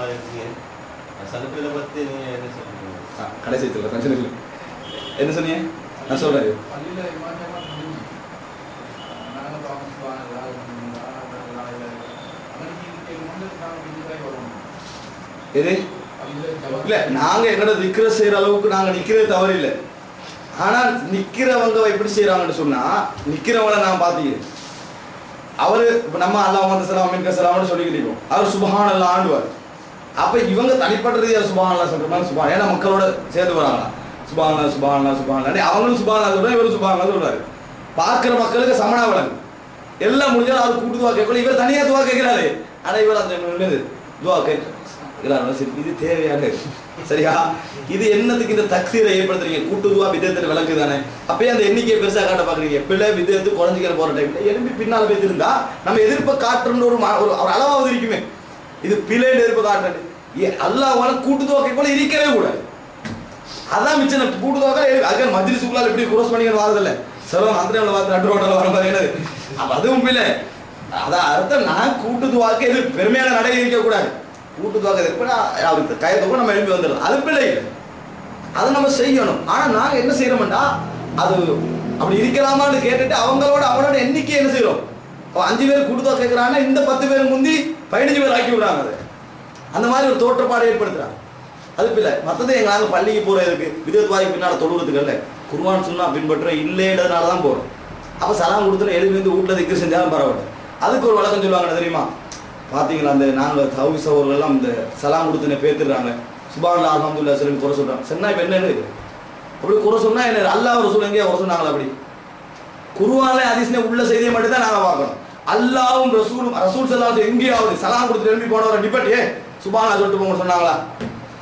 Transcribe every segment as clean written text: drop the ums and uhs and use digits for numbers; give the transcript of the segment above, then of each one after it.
மாதிரி இருக்கீங்க. சலுப்பையில் பற்றி நீங்கள் என்ன சொல்லுவீங்க? கடைசி சொல்ல கொஞ்சம் இல்லை என்ன சொன்னீங்க? நான் சொல்கிறேன். எது இல்லை, நாங்கள் எங்களோட நிற்கிற செய்கிற அளவுக்கு நாங்கள் நிற்கிறது தவறு இல்லை. ஆனால் நிற்கிறவங்க எப்படி செய்கிறாங்கன்னு சொன்னால், நிற்கிறவங்களை நான் பார்த்துக்கிறேன். அவர் இப்போ நம்ம அல்லாஹ் முஹம்மது ஸல்லல்லாஹு அலைஹி வஸல்லம் சொல்லிக்கிட்டு இருக்கோம், அவர் சுப்ஹானல்லாஹ் ஆண்டுவார். அப்போ இவங்க தனிப்பட்ட ரீதியாக சுப்ஹானல்லாஹ் சொல்கிற மாதிரி சுப்ஹான், ஏன்னா மக்களோட சேர்ந்து வராங்களா சுப்ஹானல்லாஹ் சுப்ஹானல்லாஹ் சுப்ஹானல்லாஹ், அவங்களும் சுப்ஹானல்லாஹ் சொல்கிறார், இவரும் சுப்ஹானல்லாஹ் சொல்கிறாரு. பார்க்குற மக்களுக்கு சமணா வழங்கு எல்லாம் முடிஞ்சாலும் அவர் கூட்டு துவா கேட்கல, இவர் தனியாக துவா கேட்கிறாரு. ஆனால் இவர் அந்த துவா கேட்கிறார். இது தேவையான சரியா? இது என்னத்துக்கு இந்த தக்சீரை ஏற்படுத்துறீங்க? கூட்டுதுவா விதத்தில் விளக்கு தானே. அப்பயே அந்த எண்ணிக்கையை பெருசாக காட்ட பார்க்குறீங்க. பிள்ளை விதத்து குறைஞ்சிக்கிற போகிற டைமில் எலும்பி பின்னால் போய் இருந்தா நம்ம எதிர்ப்பை காட்டுறோம்னு ஒரு அளவாவது இருக்குமே. இது பிள்ளைன்னு எதிர்ப்பு காட்டுறது அல்லாஹ்வால கூட்டுதுவா போல இருக்கவே கூடாது. அதான் மிச்சம் கூட்டுதுவாக்கா அங்கே மஜ்லிஸுக்குள்ளால் எப்படி குரோஸ் பண்ணிக்கணும் வாரதில்லை. சிலவங்க அந்த டைமில் பார்த்து நடு ரோட்டில் வர மாதிரி என்னது அதுவும் இல்லை. அதான் அர்த்தம், நான் கூட்டுதுவாக்கு எது பெருமையான நடை இருக்கக்கூடாது. கூட்டுதுவாக்க இருக்குன்னா அவருக்கு கையத்தோட நம்ம எழுப்பி வந்துடலாம், அது பிள்ளை இல்லை, அதை நம்ம செய்யணும். ஆனால் நாங்கள் என்ன செய்யறோம்டா, அது அப்படி இருக்கலாமான்னு கேட்டுட்டு அவனோட எண்ணிக்கை என்ன செய்யறோம்? 5 பேர் கூட்டுதுவா கேட்குறாங்கன்னா இந்த 10 பேர் முந்தி 15 பேர் ஆக்கி விடுறாங்க. அது அந்த மாதிரி ஒரு தோற்றப்பாடு ஏற்படுத்துறாங்க. அது பிள்ளை. மற்றது நாங்கள் பள்ளிக்கு போகிறதுக்கு விதத்துவாய்க்கு பின்னால் தொழுகிறதுக்கு இல்லை, குர்ஆன் சுன்னா பின்பற்ற இல்லைன்றதுனால தான் போகிறோம். அப்போ சலாம் கொடுத்துட்டு எழுதி வந்து வீட்டில் திக்ர் செஞ்சாலும் பரவாயில்ல. அதுக்கு ஒரு வழக்கம் சொல்லுவாங்க தெரியுமா? பார்த்தீங்களா, அந்த நாங்கள் தௌஹி சகோதரர்கள்லாம் இந்த சலாம் கொடுத்துன்னு பேத்துடுறாங்க, சுப்ஹானல்லாஹ் அல்ஹம்துலில்லாஹ் சொல்லி குறை சொல்கிறாங்க. சொன்னா இப்போ என்ன அப்படி குறை சொன்னால் என்ன? அல்லாஹ் ரசூல் எங்கேயா குறை சொன்னாங்களா? அப்படி குர்ஆன்ல ஹதீஸ்ல உள்ள செய்தியை மட்டும் தான் நாங்கள் பார்க்கணும். அல்லாஹ்வும் ரசூல் ஸல்லல்லாஹு அலைஹி எங்கேயாவது சலாம் கொடுத்து எழுப்பி போனவரை டிபேட் சுப்ஹானல்லாஹ் சொல்லிட்டு போங்க சொன்னாங்களா?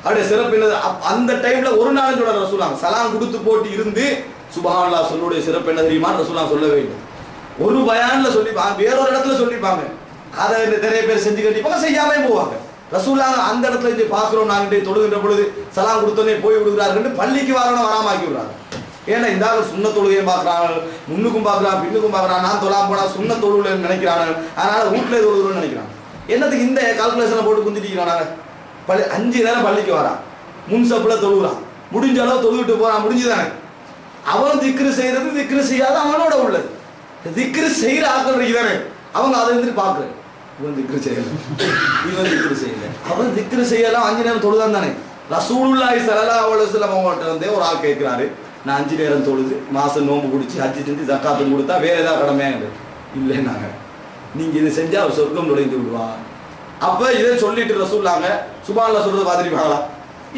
அப்படியே சிறப்பு என்னது? அந்த டைம்ல ஒரு நாள் சொல்ற ரசூலாங்க சலாம் கொடுத்து போட்டு இருந்து சுப்ஹானல்லாஹ் சொல்லுடைய சிறப்பு என்ன தெரியுமா? ரசூலுல்லாஹ் சொல்லவே இல்லை. ஒரு பயான்ல சொல்லிப்பாங்க, வேறொரு இடத்துல சொல்லிப்பாங்க, அதை நிறைய பேர் செஞ்சு கட்டிப்பாங்க, செய்யாமே போவாங்க. ரசூலுல்லாஹ் அந்த இடத்துல இருந்து பார்க்குறோம், நாங்கள் தொழுகின்ற பொழுது சலாம் கொடுத்தோன்னே போய் விடுகிறார்கள், பள்ளிக்கு வரணும் வராமாக்கி விடுறாங்க. ஏன்னா இந்த சுண்ண தொழுகையும் பார்க்குறாங்க, முன்னுக்கும் பார்க்குறான் பின்னுக்கும் பார்க்குறான், நான் தொழாம போனால் சுண்ண தொழுவில் நினைக்கிறாங்க, அதனால வீட்டில் தொழுகிறோன்னு நினைக்கிறாங்க. என்னத்துக்கு இந்த கால்குலேஷனை போட்டு குந்திட்டிக்கிறோம்? நாங்கள் 5 நேரம் பள்ளிக்கு வரான், முன் சப்பில் தொழுகிறான், முடிஞ்ச அளவு தொழுவிட்டு போகிறான், முடிஞ்சுதானே? அவன் திக்ரு செய்யறது திக்ரு செய்யாத அவனோட உள்ளது. திக்ரு செய்கிற ஆக்கள் தானே, அவங்க அதை இருந்துட்டு பார்க்குறேன், இவன் திக்ரு செய்யல, இவன் திக்ரு செய்யல, அவன் திக்ரு செய்யலாம் 5 நேரம் தொழுதான் தானே. ரசூலுல்லாஹி ஸல்லல்லாஹு அலைஹி வஸல்லம் அவங்கள்ட்ட வந்து ஒரு ஆள் கேட்குறாரு, நான் 5 நேரம் தொழுது மாதம் நோம்பு பிடிச்சி ஹஜ்ஜி செஞ்சு ஜக்காத்தும் கொடுத்தா வேறு ஏதாவது கடமையாங்க இல்லைன்னாங்க. நீங்கள் இதை செஞ்சால் அவர் சொர்க்கம் நுழைந்து விடுவா. அப்போ இதை சொல்லிட்டு ரசூலுல்லாஹ் சுப்ஹானல்லாஹ் சொல்றதை பார்த்துருப்பாங்களா?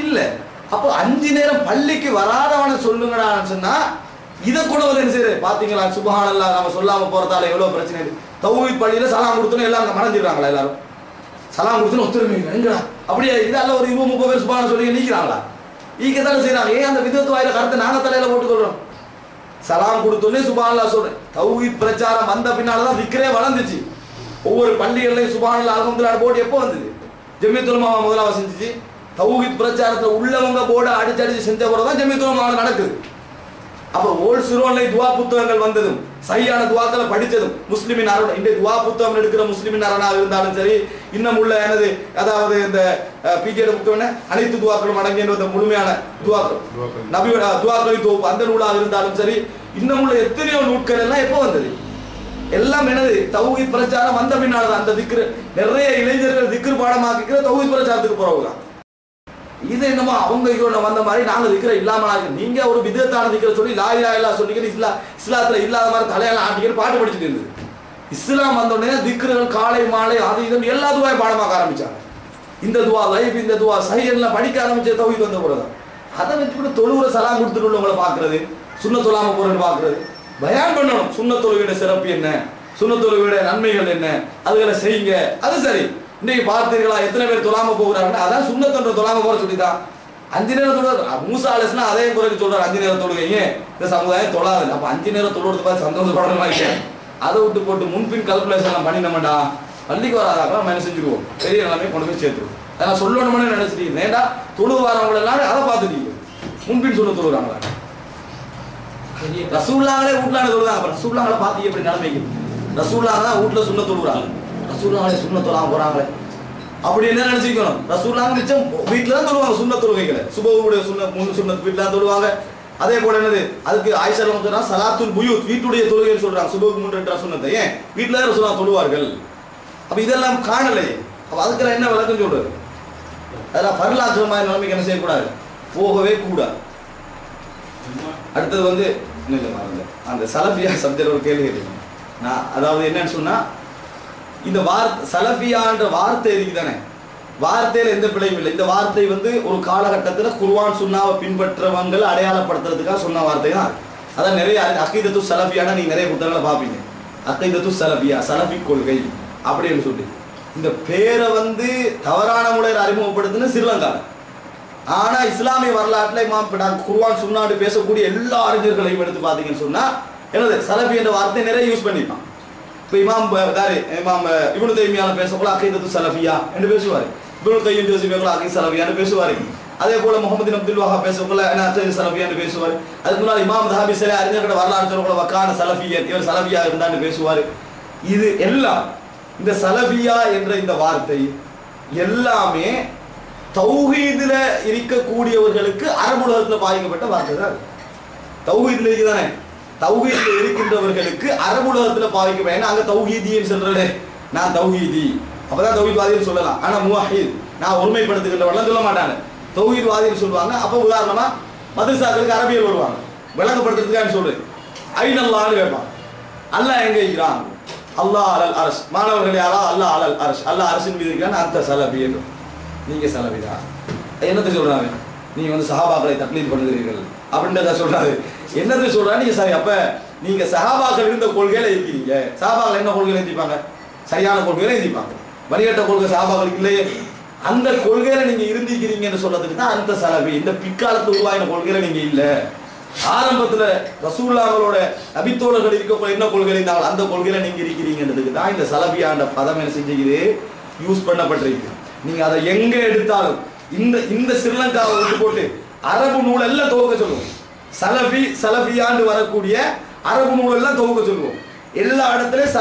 இல்லை. அப்போ 5 நேரம் பள்ளிக்கு வராதவனை சொல்லுங்கடான்னு சொன்னால் இதை கூட வந்து என்ன செய்யுது பார்த்தீங்களா? சுப்ஹானல்லாஹ் நம்ம சொல்லாமல் போகிறதால எவ்வளோ பிரச்சனை இருக்குது. தௌஹீத் பள்ளியில் சலாம் கொடுத்தோன்னு எல்லாம் மறைஞ்சிடுறாங்களா? எல்லாரும் சலாம் கொடுத்துன்னு ஒத்துருவீங்க எங்கடா அப்படியே இதெல்லாம் ஒரு 20-30 பேர் சுப்ஹானல்லாஹ் சொல்லி நீக்கிறாங்களா? ஈக்கத்தானே செய்கிறாங்க. ஏன் அந்த விதத்து வாயில கருத்தை நாங்கள் தலையில் போட்டுக்கொள்கிறோம்? சலாம் கொடுத்தோன்னே சுப்ஹானல்லாஹ் சொல்கிறேன். தௌஹீத் பிரச்சாரம் வந்த பின்னால் தான் திக்ரே வளர்ந்துச்சு. ஒவ்வொரு பள்ளிகளையும் சுப்ஹானல்லாஹ் அல்ஹம்துலில்லாஹ் போர்டு எப்போ வந்தது? ஜம்மியத்துல் உலமா முதலாவது செஞ்சுச்சு. தௌஹீத் பிரச்சாரத்தில் உள்ளவங்க போர்டை அடிச்சு செஞ்ச பிறகு தான் ஜம்மியத்துல் உலமா நடக்குது. அப்போ ஓல்ட் சிரோன்ல துவா புத்தகங்கள் வந்ததும் சரியான துவாக்களை படித்ததும் முஸ்லிமின் அரண் இந்த துவா புத்தகம் எடுக்கிற முஸ்லிமின் அரணாக இருந்தாலும் சரி, இன்னும் உள்ள எனது அதாவது இந்த பிஜேட புத்தகம் அனைத்து துவாக்களும் அடங்கிய முழுமையான துவாக்கள் நபியோட துவாக்களின் தொகுப்பு அந்த நூலாக இருந்தாலும் சரி, இன்னும் உள்ள எத்தனையோ நூட்கள் எல்லாம் எப்போ வந்தது? எல்லாம் என்னது? தௌஹீத் பிரச்சாரம் வந்த பின்னால் அந்த திக்ரு நிறைய இளைஞர்கள் திக்ரு பாடமாக்கிக்கிற தௌஹீத் பிரச்சாரத்துக்கு போறவங்க. இது என்னமோ அவங்க வந்த மாதிரி நாங்கள் திக்கிற இல்லாமல் ஆகிடும். நீங்கள் ஒரு விதத்தான திக்கிற சொல்லி லா இலாஹ இல்லல்லாஹ் சொல்லிக்கிட்டு இஸ்லாத்தில் இல்லாத மாதிரி தலையால் ஆட்டிக்கிட்டு பாட்டு படிச்சுட்டு இருந்தது. இஸ்லாம் வந்தோடனே திக்ருகள் காலை மாலை அது இது எல்லா துவாயும் பாடமாக்க ஆரம்பிச்சாங்க. இந்த துவா லைஃப், இந்த துவா சஹீஹ்லாம் படிக்க ஆரம்பிச்ச தௌஹீத் வந்த பிறகு தான். அதை வச்சுக்கிட்டு தொழுகிற சலாம் கொடுத்துட்டு உள்ளவங்களை பார்க்கறது, சுன்னத் தொழாம போறேன்னு பார்க்கறது, பயான் பண்ணணும். சுன்னத் தொழுகையோட சிறப்பு என்ன, சுன்னத் தொழுகையோட நன்மைகள் என்ன, அதுகளை செய்யுங்க. அது சரி. இன்னைக்கு பார்த்தீர்களா எத்தனை பேர் தொழாம போகிறாங்க? அதான் சுன்னத்தொன்ற தொழாம போற சொல்லிதான் 5 நேரம் தொழுவது. மூசா அலைஹிஸ்ஸலாம் அதே குறைக்கு சொல்றாரு 5 நேரம் தொழுகைங்க இந்த சமுதாயம் தொழாது. அப்போ 5 நேரம் தொழுவது பார்த்து சந்தோஷப்படணுமாங்க. அதை விட்டு போட்டு முன்பின் கல்குலேஷன் பண்ணினோம்டா பள்ளிக்கு வராதாக்கலாம் நம்ம என்ன செஞ்சுருவோம், பெரிய நிலைமை கொண்டு போய் சேர்த்துருவோம். நான் சொல்லணும்னு நினைச்சிட்டீங்க. ஏண்டா தொழுவு வரவங்களெல்லாம் அதை பார்த்துட்டீங்க, முன்பின் சொல்ல தொழுகிறாங்களா? ரசூலுல்லாஹ்வே வீட்டில் தொழுதாங்க. ரசூலுல்லாஹ்வை பார்த்து எப்படி நிலைமைக்கு? ரசூலுல்லாஹ் தான் வீட்டில் சுண்ண தொழுகிறாங்க, ரசூலுல்லாஹ் சுண்ண தொழாம போறாங்களே. அப்படி என்ன நினைச்சிக்கணும், ரசூலுல்லாஹ் மிச்சம் வீட்டில் தான் தொழுவாங்க சுன்னத் தொழுகைகளை, சுபஹுடைய சுன்னத் முன்னு சுன்னத் வீட்டில் தான் தொழுவாங்க. அதே போல என்னது அதுக்கு ஆயிஷா ரலியல்லாஹு சலாத்துல் புயூத் வீட்டுடைய தொழுகைன்னு சொல்றாங்க, சுபஹுக்கு முன் 2 சுன்னத்தை ஏன் வீட்டில் தான் ரசூலுல்லாஹ் தொழுவார்கள். அப்ப இதெல்லாம் காணலையே, அப்ப அதுக்கு என்ன விளக்கம் சொல்றது, அதெல்லாம் பரலாற்றமான நிலைமைக்கு என்ன செய்யக்கூடாது, போகவே கூடாது. அடுத்தது வந்து அந்த சலஃபியா சப்ஜெக்ட் ஒரு கேள்வி கேட்டீங்க நான், அதாவது என்னன்னு சொன்னா இந்த சலஃபியான்ற வார்த்தை இருக்குதானே, வார்த்தையில எந்த பிழையும் இல்லை. இந்த வார்த்தை வந்து ஒரு காலகட்டத்தில் குர்ஆன் சுன்னாவை பின்பற்றவங்களை அடையாளப்படுத்துறதுக்காக சொன்ன வார்த்தை தான். அதான் நிறைய அகீதத்து சலஃபியான நீங்க நிறைய புத்தகங்களை பார்ப்பீங்க, அகீதத்து சலஃபியா சலஃபி கொள்கை அப்படின்னு சொல்லி இந்த பேரை வந்து தவறான முறையில் அறிமுகப்படுத்துன்னு ஸ்ரீலங்கா. ஆனா இஸ்லாமிய வரலாற்றில் இமாம் குர்ஆன் சுன்னாடு பேசக்கூடிய எல்லா அறிஞர்களையும் எடுத்து பார்த்தீங்கன்னு சொன்னா என்னது சலஃபி என்ற வார்த்தை நிறைய யூஸ் பண்ணிப்பான். இப்போ இமாம் இப்னு தைமியால பேசக்குள்ள அகீதத்து சலஃபியா என்று பேசுவார், இப்னு கையம் ஜோசிஃபேக்குள்ள அகீத் சலஃபியான்னு பேசுவார். அதே போல முகமது அப்துல் வஹாப் பேசக்குள்ள அகீத் சலஃபியான்னு பேசுவார். அதுக்கு முன்னால் இமாம் தஹாபி சில அறிஞர்களோட வரலாறு சொல்லக்குள்ள வக்கான சலஃபியன் இவர் சலஃபியா இருந்தான்னு பேசுவார். இது எல்லாம் இந்த சலஃபியா என்ற இந்த வார்த்தை எல்லாமே தௌஹீதுல இருக்கக்கூடியவர்களுக்கு அரபு உலகத்தில் பாதிக்கப்பட்ட வார்த்தை தான். தௌஹீதுல இருக்குதானே, தௌஹீதுல இருக்கின்றவர்களுக்கு அரபு உலகத்தில் பாதிக்கப்பட்ட, ஏன்னா அங்க தௌஹீதின்னு சொல்றே நான் தௌஹீதி அப்பதான் தௌஹீத்வாதின்னு சொல்லலாம். ஆனா முவஹீத் நான் ஒருமைப்படுத்துகின்றவர்கள் சொல்ல மாட்டாங்க, தௌஹீத்வாதின்னு சொல்லுவாங்க. அப்ப உதாரணமா மதரசாக்களுக்கு அரபியல் வருவாங்க விளங்கப்படுத்துறதுக்கான்னு சொல்றேன். ஐநல்லான்னு கேட்பான், அல்லாஹ் எங்க இருக்கிறான், அல்லாஹ் அலல் அரஷ், மாணவர்களே அல்லாஹ் அலல் அரஷ், அல்லாஹ் அரசின் மீது இருக்கிறான், அந்த சலஃபி என்று நீங்க சலஃபிதா என்னத்தை சொல்றாங்க, நீங்க வந்து சஹாபாக்களை தக்லீத் பண்ணுகிறீர்கள் அப்படின்றத சொல்றாரு. என்னது சொல்றா நீங்க சரி, அப்ப நீங்க சஹாபாக்கள் இருந்த கொள்கையில இருக்கிறீங்க. சஹாபாக்கள் என்ன கொள்கையில இருந்திப்பாங்க, சரியான கொள்கையில இருந்திப்பாங்க, வழிகட்ட கொள்கை சஹாபாக்களுக்கு இல்லையே, அந்த கொள்கையில நீங்க இருந்திருக்கிறீங்கன்னு சொல்றதுக்கு தான் அந்த சலஃபி. இந்த பிற்காலத்து உருவாயின கொள்கையில நீங்க இல்ல, ஆரம்பத்துல ரசூலுல்லாஹ்வோட நபித்தோழர்கள் இருக்கக்கூடிய என்ன கொள்கையில இருந்தாங்க அந்த கொள்கையில நீங்க இருக்கிறீங்கன்றதுக்கு தான் இந்த சலஃபியான்ற பதம் என்ன செஞ்சுக்குது யூஸ் பண்ணப்பட்டிருக்கு. நீங்க அதை எங்க எடுத்தாலும் இந்த ஸ்ரீலங்காவை விட்டு போட்டு அரபு நூல் எல்லாம் துவக்க சொல்லுவோம், சலஃபியாண்டு வரக்கூடிய அரபு நூல் எல்லாம் துவக்க சொல்லுவோம். எல்லா இடத்துலயும்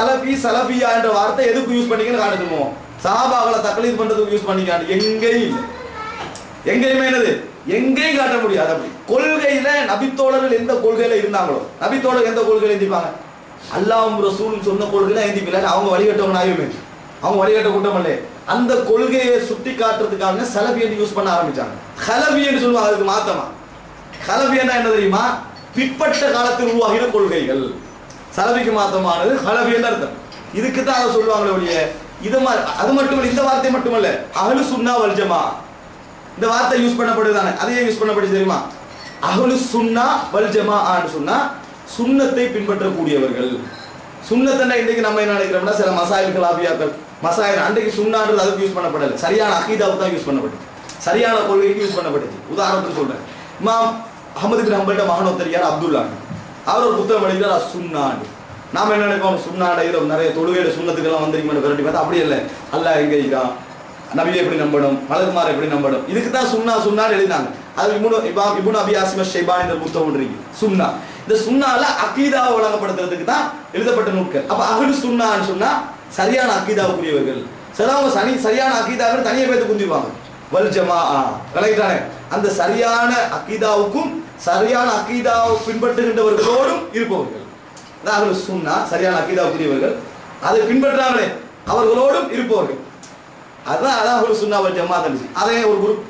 சலஃபியா என்ற வார்த்தை எதுக்கு யூஸ் பண்ணிக்கன்னு காட்டுவோம், சஹாபாக்களை தக்லீத் பண்றதுக்கு யூஸ் பண்ணிக்காண்டு எங்கேயும் இல்லை, எங்கேயுமே என்னது எங்கேயும் காட்ட முடியாது. அப்படி கொள்கையில நபித்தோழர்கள் எந்த கொள்கையில இருந்தாங்களோ, நபித்தோழர்கள் எந்த கொள்கையில எந்திப்பாங்க, அல்லாஹ்வும் ரசூலும் சொன்ன கொள்கையில எந்திப்பில்லை, அவங்க வழிகட்டவங்க ஆயுமே, அவங்க வழிகட்ட கூட்டம் இல்லை. அந்த கொள்கையை சுட்டி காட்டுறதுக்காக சலஃபி என்று யூஸ் பண்ண ஆரம்பிச்சாங்க. ஹலஃபி என்று சொல்லுவாங்க, அதுக்கு மாத்தமா ஹலஃபி என்ன தெரியுமா, பிற்பட்ட காலத்தில் உருவாகின கொள்கைகள். சலஃபிக்கு மாத்தமானது ஹலஃபி என்று அர்த்தம். இதுக்கு தான் அதை சொல்லுவாங்களே ஒழிய இது மாதிரி அது மட்டுமல்ல, இந்த வார்த்தை மட்டுமல்ல, அஹ்லு சுன்னா வல் ஜமா இந்த வார்த்தை யூஸ் பண்ணப்படுதானே, அதையே யூஸ் பண்ணப்படுது தெரியுமா, அஹ்லு சுன்னா வல் ஜமாஅன்னு சொன்னா சுன்னத்தை பின்பற்றக்கூடியவர்கள். சுன்னத்தை இன்னைக்கு நம்ம என்ன நினைக்கிறோம்னா சில மசாயில் கலாபியாக்கள் மசாயில் அன்றைக்கு சுன்னான்றது அதுக்கு யூஸ் பண்ணப்படலை, சரியான அகீதாவுக்கு தான் யூஸ் பண்ணப்பட்டுச்சு, சரியான கொள்கைக்கு யூஸ் பண்ணப்பட்டுச்சு. உதாரணத்துக்கு சொல்றேன், இமாம் அஹ்மது பின் ஹம்பல்ட மகன் ஒருத்தர் யார் அப்துல்லா, அவர் ஒரு புத்தகம் எழுதினார் சுன்னாண்டு. நாம என்ன நினைப்போம், சுன்னாண்ட நிறைய தொழுகையோட சுண்ணத்துக்கெல்லாம் வந்திருக்கீங்கன்னு விரட்டி பார்த்தா அப்படி இல்லை, அல்லாஹ் எங்க இருக்கிறான், நபியை எப்படி நம்பணும், மலகுமார் எப்படி நம்பணும், இதுக்கு தான் சுன்னான்னு எழுதினாங்க. அது இப்னு அபி ஆசிம் ஷைபானி என்ற புத்தகம் ஒன்று இருக்கு சுன்னா. இந்த சுன்னால அகீதாவை வழங்கப்படுத்துறதுக்கு தான் எழுதப்பட்ட நூல்கள். அப்ப அஹ்லு சுன்னான்னு சொன்னா சரியான அகீதாவுக்குரியவர்கள். சிலவங்க சரியான அகீதாவை தனியாக பேர்த்து குந்திடுவாங்க, வல் ஜமாஅ விளங்கிட்டானே, அந்த சரியான அகீதாவுக்கும் சரியான அகீதாவை பின்பற்றுகின்றவர்களோடும் இருப்பவர்கள் அதான் அஹ்லு சுன்னா, சரியான அகீதாவுக்குரியவர்கள், அதை பின்பற்றாமலே அவர்களோடும் இருப்பவர்கள், அதான் அஹ்லு சுன்னா வல் ஜமாஅத். அதே ஒரு குரூப்